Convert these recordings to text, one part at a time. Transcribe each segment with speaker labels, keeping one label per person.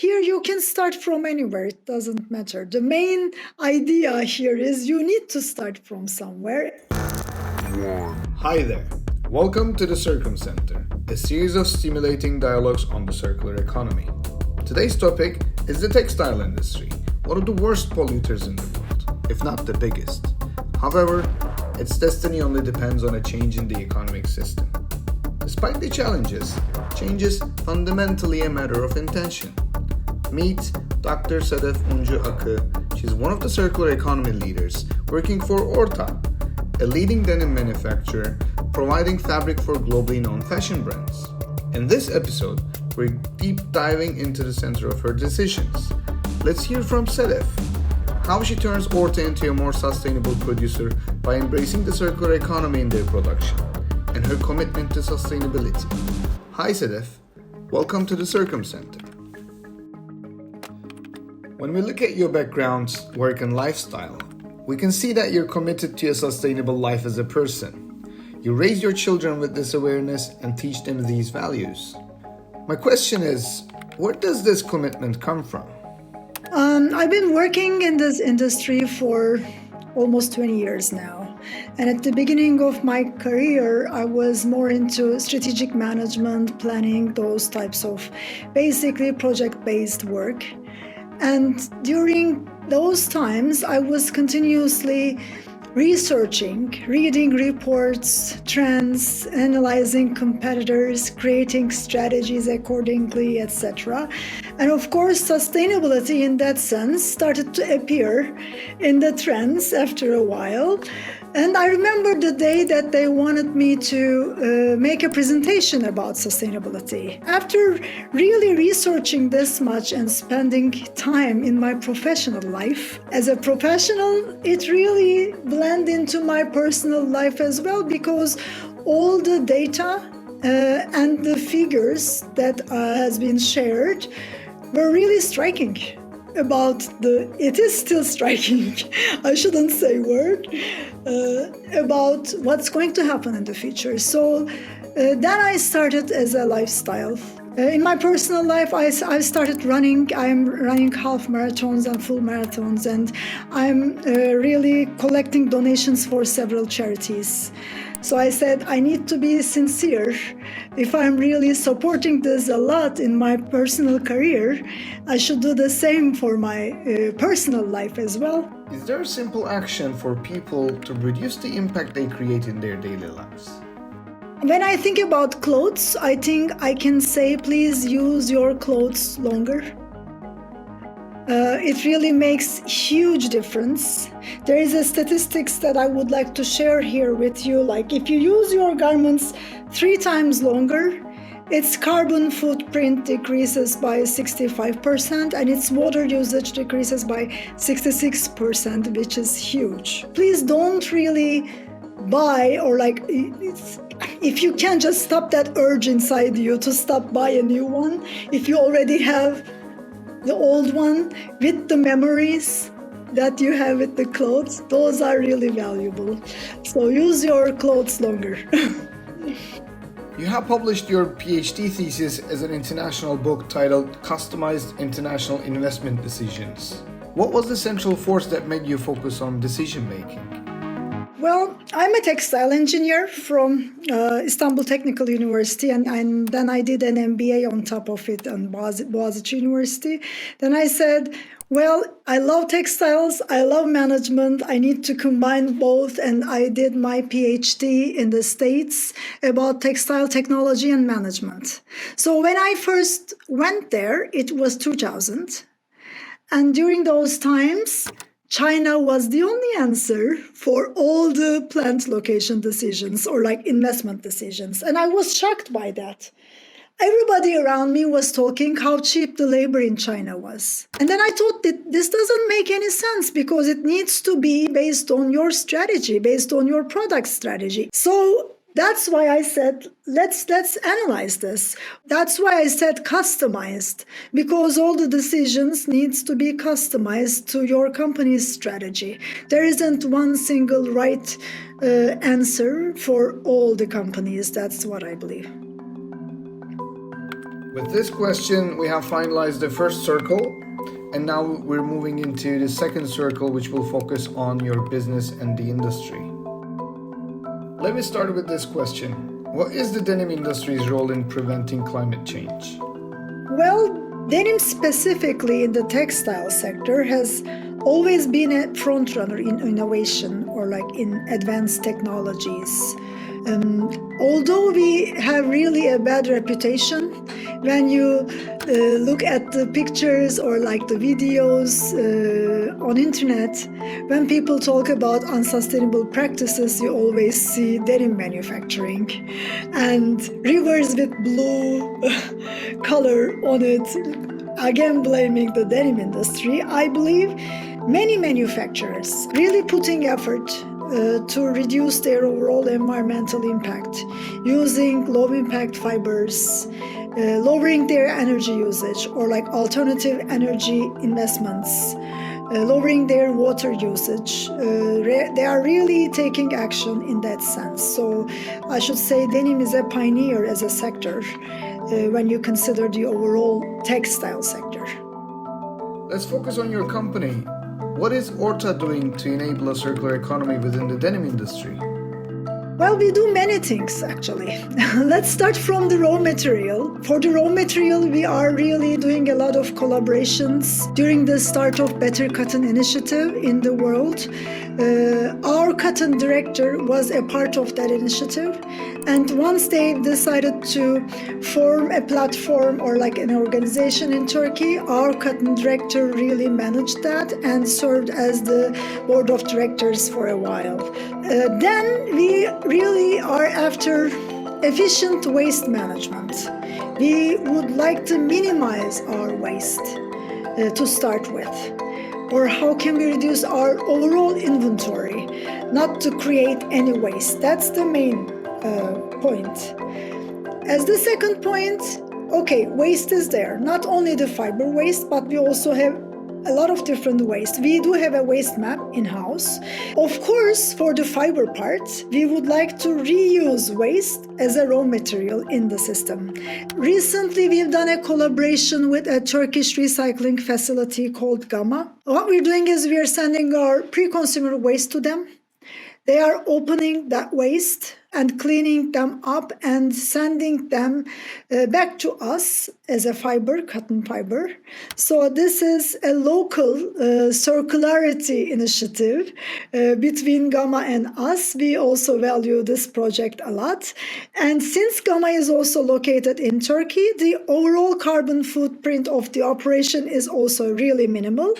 Speaker 1: Here you can start from anywhere, it doesn't matter. The main idea here is you need to start from somewhere.
Speaker 2: Hi there. Welcome to the Circumcenter, a series of stimulating dialogues on the circular economy. Today's topic is the textile industry, one of the worst polluters in the world, if not the biggest. However, its destiny only depends on a change in the economic system. Despite the challenges, change is fundamentally a matter of intention. Meet Dr. Sedef Uncu Akı. She's one of the circular economy leaders working for Orta, a leading denim manufacturer providing fabric for globally known fashion brands. In this episode, we're deep diving into the center of her decisions. Let's hear from Sedef, how she turns Orta into a more sustainable producer by embracing the circular economy in their production, and her commitment to sustainability. Hi Sedef, welcome to the Circumcenter. When we look at your background, work and lifestyle, we can see that you're committed to a sustainable life as a person. You raise your children with this awareness and teach them these values. My question is, where does this commitment come from?
Speaker 1: I've been working in this industry for almost 20 years now. And at the beginning of my career, I was more into strategic management, planning, those types of basically project-based work. And during those times, I was continuously researching, reading reports, trends, analyzing competitors, creating strategies accordingly, etc. And of course, sustainability in that sense started to appear in the trends after a while. And I remember the day that they wanted me to make a presentation about sustainability. After really researching this much and spending time in my professional life, as a professional, it really blended into my personal life as well, because all the data and the figures that has been shared were really striking. It is still striking, I shouldn't say word, about what's going to happen in the future. So then I started as a lifestyle. In my personal life, I started running. I'm running half marathons and full marathons, and I'm really collecting donations for several charities. So I said, I need to be sincere. If I'm really supporting this a lot in my personal career, I should do the same for my personal life as well.
Speaker 2: Is there a simple action for people to reduce the impact they create in their daily lives?
Speaker 1: When I think about clothes, I think I can say, please use your clothes longer. It really makes huge difference. There is a statistics that I would like to share here with you. Like if you use your garments 3 times longer, its carbon footprint decreases by 65% and its water usage decreases by 66%, which is huge. Please don't really buy if you can just stop that urge inside you to stop buy a new one. If you already have the old one with the memories that you have with the clothes, those are really valuable. So use your clothes longer.
Speaker 2: You have published your PhD thesis as an international book titled Customized International Investment Decisions. What was the central force that made you focus on decision making?
Speaker 1: Well, I'm a textile engineer from Istanbul Technical University, and then I did an MBA on top of it on Boğaziçi University. Then I said, well, I love textiles, I love management, I need to combine both, and I did my PhD in the States about textile technology and management. So when I first went there, it was 2000, and during those times, China was the only answer for all the plant location decisions or like investment decisions. And I was shocked by that. Everybody around me was talking how cheap the labor in China was. And then I thought that this doesn't make any sense because it needs to be based on your strategy, based on your product strategy. So that's why I said, let's analyze this. That's why I said customized, because all the decisions needs to be customized to your company's strategy. There isn't one single right answer for all the companies. That's what I believe.
Speaker 2: With this question, we have finalized the first circle, and now we're moving into the second circle, which will focus on your business and the industry. Let me start with this question. What is the denim industry's role in preventing climate change?
Speaker 1: Well, denim specifically in the textile sector has always been a front runner in innovation or like in advanced technologies. Although we have really a bad reputation, when you look at the pictures or like the videos on internet, when people talk about unsustainable practices, you always see denim manufacturing and rivers with blue color on it, again blaming the denim industry. I believe many manufacturers really putting effort to reduce their overall environmental impact, using low-impact fibers, lowering their energy usage or like alternative energy investments, lowering their water usage. They are really taking action in that sense. So I should say denim is a pioneer as a sector when you consider the overall textile sector.
Speaker 2: Let's focus on your company. What is Orta doing to enable a circular economy within the denim industry?
Speaker 1: Well, we do many things actually. Let's start from the raw material. For the raw material, we are really doing a lot of collaborations. During the start of Better Cotton initiative in the world, our cotton director was a part of that initiative. And once they decided to form a platform or like an organization in Turkey, our cotton director really managed that and served as the board of directors for a while. Then we really are after efficient waste management. We would like to minimize our waste to start with. Or how can we reduce our overall inventory, not to create any waste? That's the main point. As the second point, okay, waste is there. Not only the fiber waste, but we also have a lot of different waste. We do have a waste map in-house. Of course, for the fiber part, we would like to reuse waste as a raw material in the system. Recently, we've done a collaboration with a Turkish recycling facility called Gamma. What we're doing is we are sending our pre-consumer waste to them. They are opening that waste and cleaning them up and sending them back to us as a fiber, cotton fiber. So this is a local circularity initiative between Gamma and us. We also value this project a lot. And since Gamma is also located in Turkey, the overall carbon footprint of the operation is also really minimal.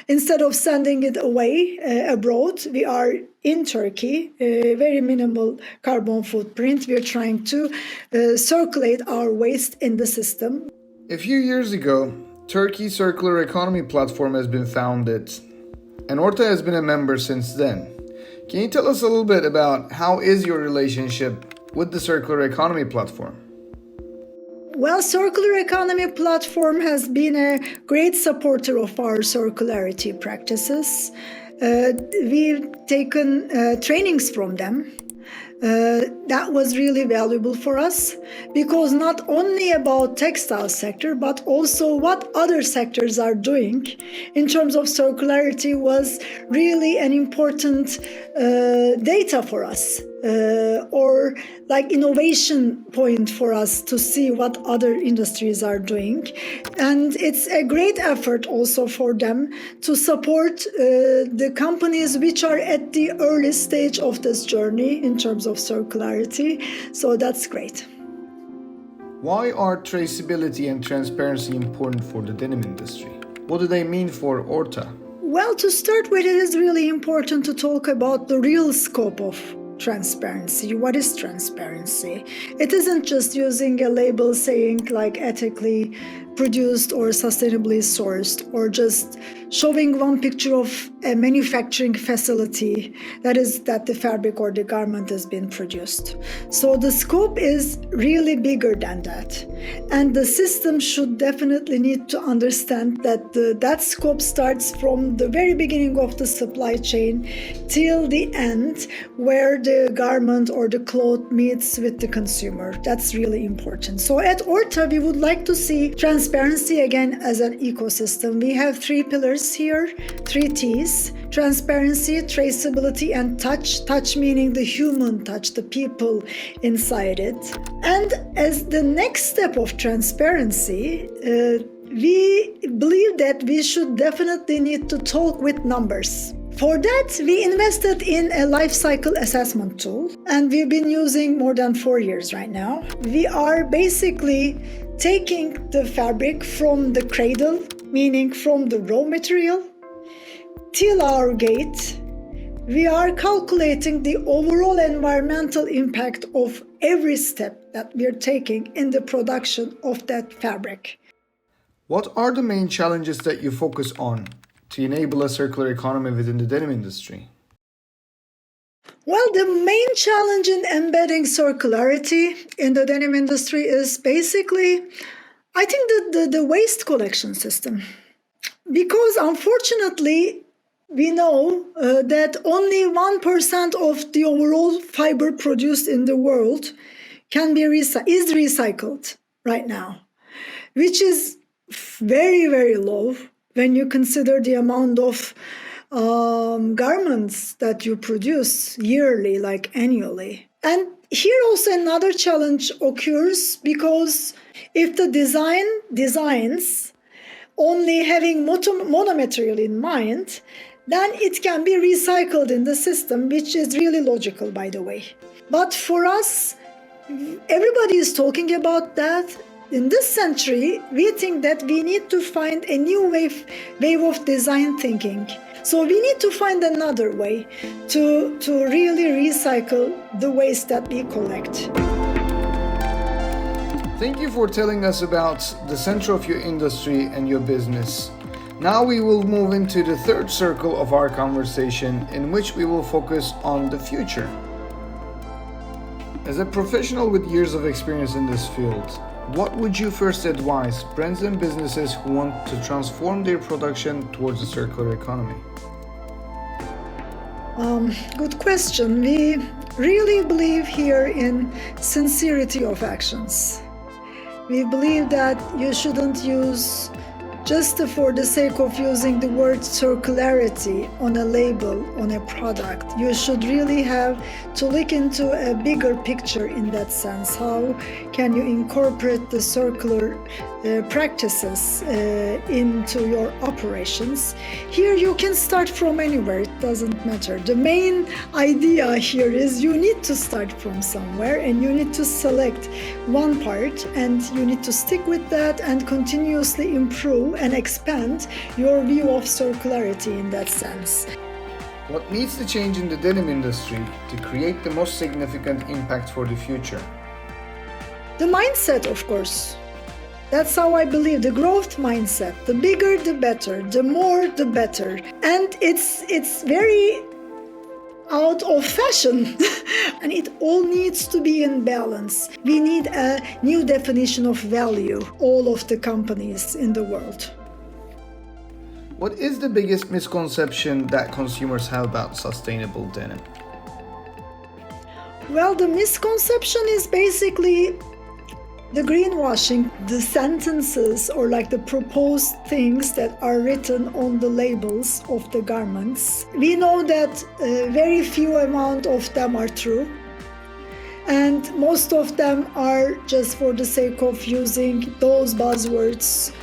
Speaker 1: Instead of sending it away abroad, we are in Turkey, a very minimal carbon footprint. We are trying to circulate our waste in the system.
Speaker 2: A few years ago, Turkey's Circular Economy Platform has been founded, and Orta has been a member since then. Can you tell us a little bit about how is your relationship with the Circular Economy Platform?
Speaker 1: Well, Circular Economy Platform has been a great supporter of our circularity practices. We've taken trainings from them. That was really valuable for us because not only about textile sector but also what other sectors are doing in terms of circularity was really an important data for us or like innovation point for us to see what other industries are doing. And it's a great effort also for them to support the companies which are at the early stage of this journey in terms of circularity. So that's great.
Speaker 2: Why are traceability and transparency important for the denim industry? What do they mean for Orta?
Speaker 1: Well, to start with, it is really important to talk about the real scope of transparency. What is transparency? It isn't just using a label saying like ethically produced or sustainably sourced, or just showing one picture of a manufacturing facility that the fabric or the garment has been produced. So the scope is really bigger than that. And the system should definitely need to understand that that scope starts from the very beginning of the supply chain till the end, where the garment or the cloth meets with the consumer. That's really important. So at Orta, we would like to see transparency again as an ecosystem. We have 3 pillars here, 3 T's: transparency, traceability, and touch. Touch meaning the human touch, the people inside it. And as the next step of transparency, we believe that we should definitely need to talk with numbers. For that, we invested in a life cycle assessment tool, and we've been using more than 4 years right now. We are basically taking the fabric from the cradle, meaning from the raw material, till our gate. We are calculating the overall environmental impact of every step that we are taking in the production of that fabric.
Speaker 2: What are the main challenges that you focus on to enable a circular economy within the denim industry?
Speaker 1: Well, the main challenge in embedding circularity in the denim industry is basically, I think, the waste collection system. Because unfortunately, we know that only 1% of the overall fiber produced in the world is recycled right now, which is very, very low when you consider the amount of garments that you produce yearly, like annually. And here also another challenge occurs, because if the designs only having monomaterial in mind, then it can be recycled in the system, which is really logical, by the way. But for us, everybody is talking about that. In this century, we think that we need to find a new wave of design thinking. So we need to find another way to really recycle the waste that we collect.
Speaker 2: Thank you for telling us about the center of your industry and your business. Now we will move into the third circle of our conversation, in which we will focus on the future. As a professional with years of experience in this field, what would you first advise brands and businesses who want to transform their production towards a circular economy?
Speaker 1: Good question. We really believe here in sincerity of actions. We believe that you shouldn't use just for the sake of using the word circularity on a label, on a product. You should really have to look into a bigger picture in that sense. How can you incorporate the circular practices into your operations? Here you can start from anywhere, it doesn't matter. The main idea here is you need to start from somewhere, and you need to select one part, and you need to stick with that and continuously improve and expand your view of circularity in that sense.
Speaker 2: What needs to change in the denim industry to create the most significant impact for the future?
Speaker 1: The mindset, of course. That's how I believe, the growth mindset. The bigger, the better. The more, the better. And it's very out of fashion. And it all needs to be in balance. We need a new definition of value, all of the companies in the world.
Speaker 2: What is the biggest misconception that consumers have about sustainable denim?
Speaker 1: Well, the misconception is basically the greenwashing, the sentences or like the proposed things that are written on the labels of the garments. We know that very few amount of them are true. And most of them are just for the sake of using those buzzwords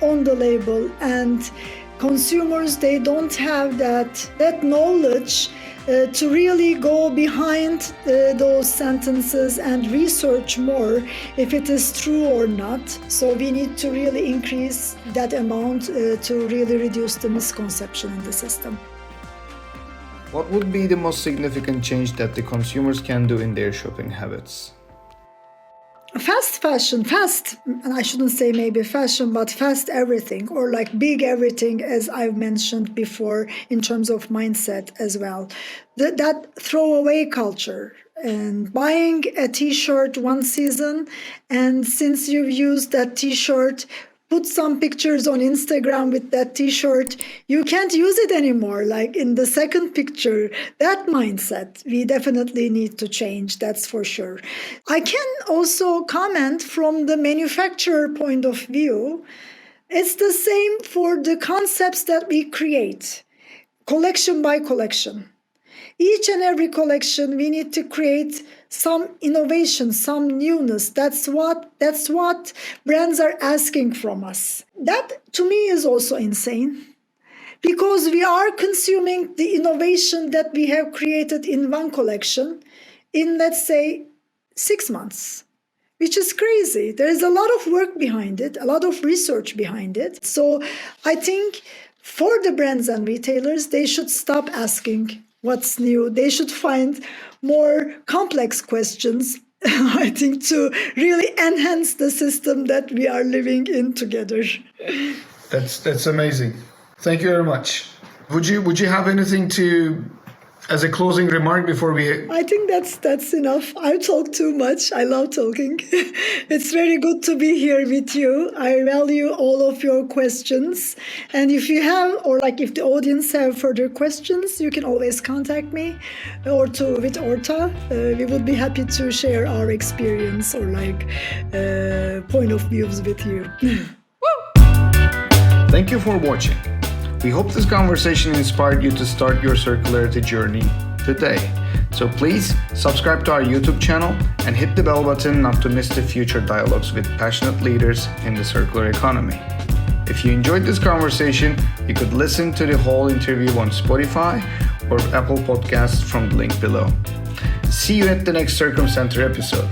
Speaker 1: on the label. And consumers, they don't have that knowledge to really go behind those sentences and research more if it is true or not. So we need to really increase that amount to really reduce the misconception in the system.
Speaker 2: What would be the most significant change that the consumers can do in their shopping habits?
Speaker 1: fast fashion, and I shouldn't say maybe fashion, but fast everything, or like big everything, as I've mentioned before, in terms of mindset as well. That throwaway culture and buying a t-shirt one season, and since you've used that t-shirt, put some pictures on Instagram with that t-shirt, you can't use it anymore, like in the second picture. That mindset, we definitely need to change, that's for sure. I can also comment from the manufacturer point of view. It's the same for the concepts that we create, collection by collection. Each and every collection, we need to create some innovation, some newness. That's what brands are asking from us. That, to me, is also insane, because we are consuming the innovation that we have created in one collection in, let's say, 6 months, which is crazy. There is a lot of work behind it, a lot of research behind it. So I think for the brands and retailers, they should stop asking what's new. They should find more complex questions, I think, to really enhance the system that we are living in together.
Speaker 2: That's amazing. Thank you very much. Would you have anything to, as a closing remark before we...
Speaker 1: I think that's enough. I talk too much. I love talking. It's very good to be here with you. I value all of your questions. And if you have, or like if the audience have further questions, you can always contact me with Orta. We would be happy to share our experience or point of views with you.
Speaker 2: Thank you for watching. We hope this conversation inspired you to start your circularity journey today. So please subscribe to our YouTube channel and hit the bell button not to miss the future dialogues with passionate leaders in the circular economy. If you enjoyed this conversation, you could listen to the whole interview on Spotify or Apple Podcasts from the link below. See you at the next Circumcenter episode,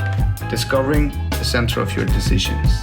Speaker 2: discovering the center of your decisions.